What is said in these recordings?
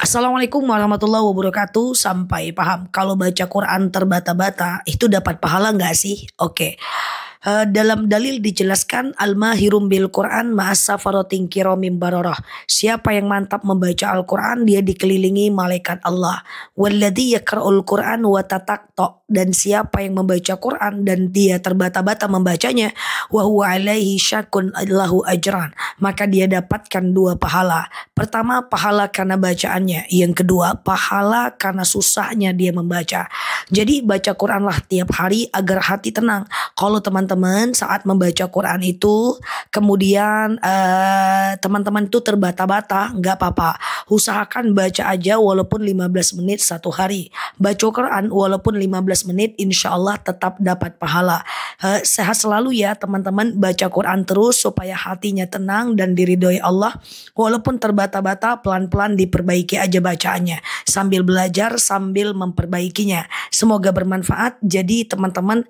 Assalamualaikum warahmatullahi wabarakatuh. Sampai paham. Kalau baca Quran terbata-bata itu dapat pahala nggak sih? Oke. Dalam dalil dijelaskan al-mahirum bil Quran ma'as safarotin kiramim bararah. Siapa yang mantap membaca Al-Quran dia dikelilingi malaikat Allah. Walladzi yaqra'ul Quran wa tatakto, dan siapa yang membaca Quran dan dia terbata-bata membacanya wa huwa alaihi syakun lahu ajran, maka dia dapatkan dua pahala. Pertama pahala karena bacaannya, yang kedua pahala karena susahnya dia membaca. Jadi baca Quranlah tiap hari agar hati tenang. Kalau teman-teman saat membaca Quran itu kemudian teman-teman itu terbata-bata, nggak apa-apa. Usahakan baca aja walaupun 15 menit satu hari. Baca Quran walaupun 15 menit insya Allah tetap dapat pahala. Sehat selalu ya teman-teman, baca Quran terus supaya hatinya tenang dan diridhoi Allah. Walaupun terbata-bata, pelan-pelan diperbaiki aja bacaannya. Sambil belajar, sambil memperbaikinya. Semoga bermanfaat. Jadi teman-teman,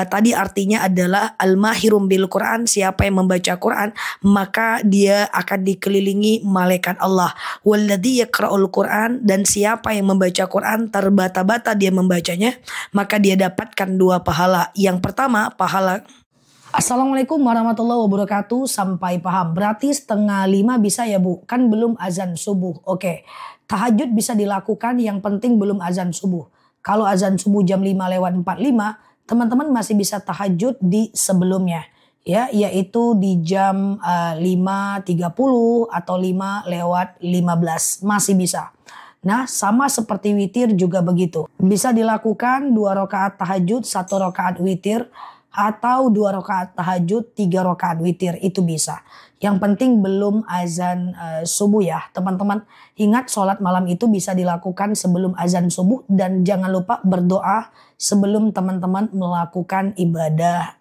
tadi artinya adalah al-mahirum bil Quran, siapa yang membaca Quran maka dia akan dikelilingi malaikat Allah. Walladzi yaqra'ul Quran, dan siapa yang membaca Quran terbata-bata dia membacanya maka dia dapatkan dua pahala. Yang pertama pahala. Assalamualaikum warahmatullahi wabarakatuh. Sampai paham. Berarti 4:30 bisa ya Bu? Kan belum azan subuh. Oke. Tahajud bisa dilakukan, yang penting belum azan subuh. Kalau azan subuh jam 5:45, teman-teman masih bisa tahajud di sebelumnya. Ya, yaitu di jam 5:30 atau 5:15 masih bisa. Nah, sama seperti witir juga begitu. Bisa dilakukan 2 rakaat tahajud, 1 rakaat witir, atau 2 rakaat tahajud, 3 rakaat witir, itu bisa. Yang penting belum azan subuh ya teman-teman. Ingat sholat malam itu bisa dilakukan sebelum azan subuh, dan jangan lupa berdoa sebelum teman-teman melakukan ibadah.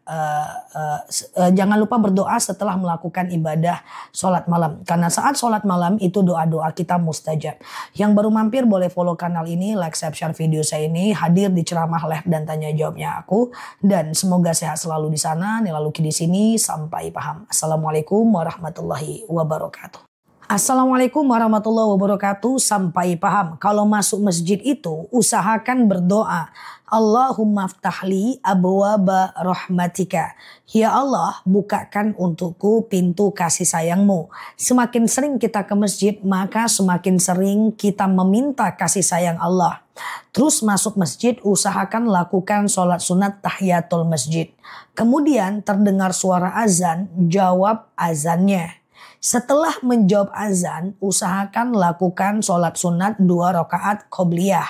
Jangan lupa berdoa setelah melakukan ibadah sholat malam. Karena saat sholat malam itu doa-doa kita mustajab. Yang baru mampir boleh follow kanal ini, like, share video saya ini. Hadir di ceramah live dan tanya jawabnya aku. Dan semoga sehat selalu di sana, Nila Luki di sini. Sampai paham. Assalamualaikum warahmatullahi wabarakatuh. Assalamualaikum warahmatullahi wabarakatuh. Sampai paham. Kalau masuk masjid itu usahakan berdoa. Allahumma ftahli abwaba rahmatika. Ya Allah, bukakan untukku pintu kasih sayangmu. Semakin sering kita ke masjid, maka semakin sering kita meminta kasih sayang Allah. Terus masuk masjid, usahakan lakukan sholat sunat tahiyatul masjid. Kemudian terdengar suara azan, jawab azannya. Setelah menjawab azan, usahakan lakukan sholat sunat 2 rakaat qobliyah.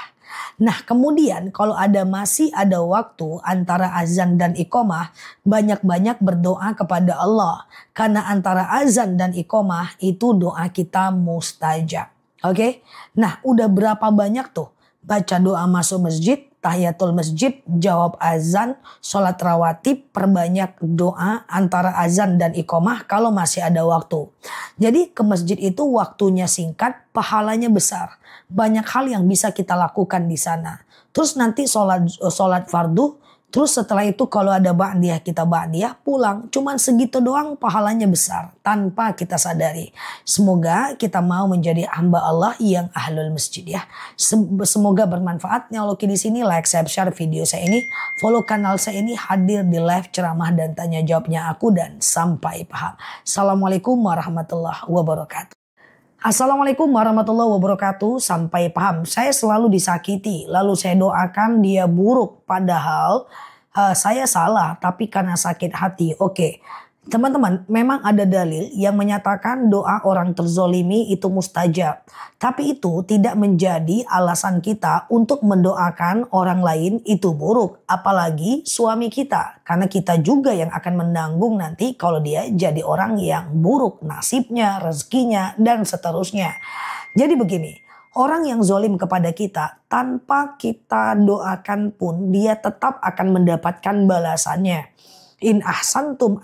Nah kemudian kalau masih ada waktu antara azan dan iqomah, banyak-banyak berdoa kepada Allah. Karena antara azan dan iqomah itu doa kita mustajab. Oke? Nah udah berapa banyak tuh baca doa masuk masjid, tahiyatul masjid, jawab azan, sholat rawatib, perbanyak doa antara azan dan iqomah kalau masih ada waktu. Jadi ke masjid itu waktunya singkat, pahalanya besar. Banyak hal yang bisa kita lakukan di sana. Terus nanti sholat fardu, terus setelah itu kalau ada ba'diyah kita ba'diyah, pulang. Cuman segitu doang pahalanya besar tanpa kita sadari. Semoga kita mau menjadi hamba Allah yang ahlul masjid ya. Semoga bermanfaat. Nila Luki di sini, like, share video saya ini, follow kanal saya ini, hadir di live ceramah dan tanya jawabnya aku, dan sampai paham. Assalamualaikum warahmatullahi wabarakatuh. Assalamualaikum warahmatullahi wabarakatuh. Sampai paham. Saya selalu disakiti, lalu saya doakan dia buruk, padahal saya salah tapi karena sakit hati. Oke. Teman-teman, memang ada dalil yang menyatakan doa orang terzolimi itu mustajab. Tapi itu tidak menjadi alasan kita untuk mendoakan orang lain itu buruk. Apalagi suami kita. Karena kita juga yang akan menanggung nanti kalau dia jadi orang yang buruk. Nasibnya, rezekinya, dan seterusnya. Jadi begini, orang yang zolim kepada kita tanpa kita doakan pun dia tetap akan mendapatkan balasannya. In ahsantum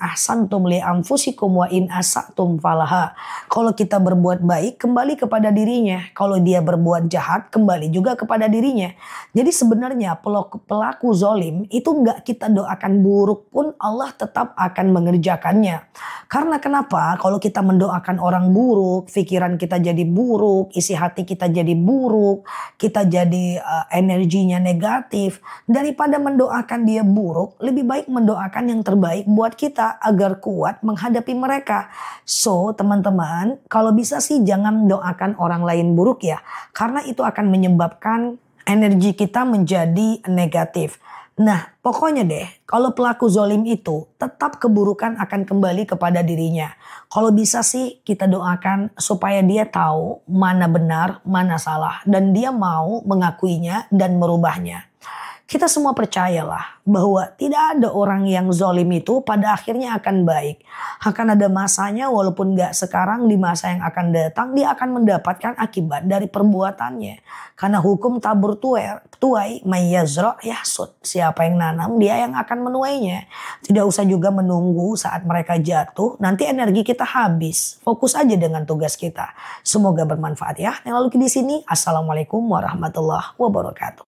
li anfusikum wa in asatum falaha. Kalau kita berbuat baik kembali kepada dirinya. Kalau dia berbuat jahat kembali juga kepada dirinya. Jadi sebenarnya pelaku zolim itu nggak kita doakan buruk pun Allah tetap akan mengerjakannya. Karena kenapa? Kalau kita mendoakan orang buruk, pikiran kita jadi buruk, isi hati kita jadi buruk, kita jadi energinya negatif. Daripada mendoakan dia buruk, lebih baik mendoakan yang terbaik buat kita agar kuat menghadapi mereka. So teman-teman, kalau bisa sih jangan doakan orang lain buruk ya. Karena itu akan menyebabkan energi kita menjadi negatif. Nah pokoknya deh, kalau pelaku zolim itu tetap keburukan akan kembali kepada dirinya. Kalau bisa sih kita doakan supaya dia tahu mana benar, mana salah. Dan dia mau mengakuinya dan merubahnya. Kita semua percayalah bahwa tidak ada orang yang zolim itu pada akhirnya akan baik. Akan ada masanya walaupun gak sekarang, di masa yang akan datang dia akan mendapatkan akibat dari perbuatannya. Karena hukum tabur tuai mayyazra yahsud. Siapa yang nanam dia yang akan menuainya. Tidak usah juga menunggu saat mereka jatuh, nanti energi kita habis. Fokus aja dengan tugas kita. Semoga bermanfaat ya. Yang lalu di sini, assalamualaikum warahmatullahi wabarakatuh.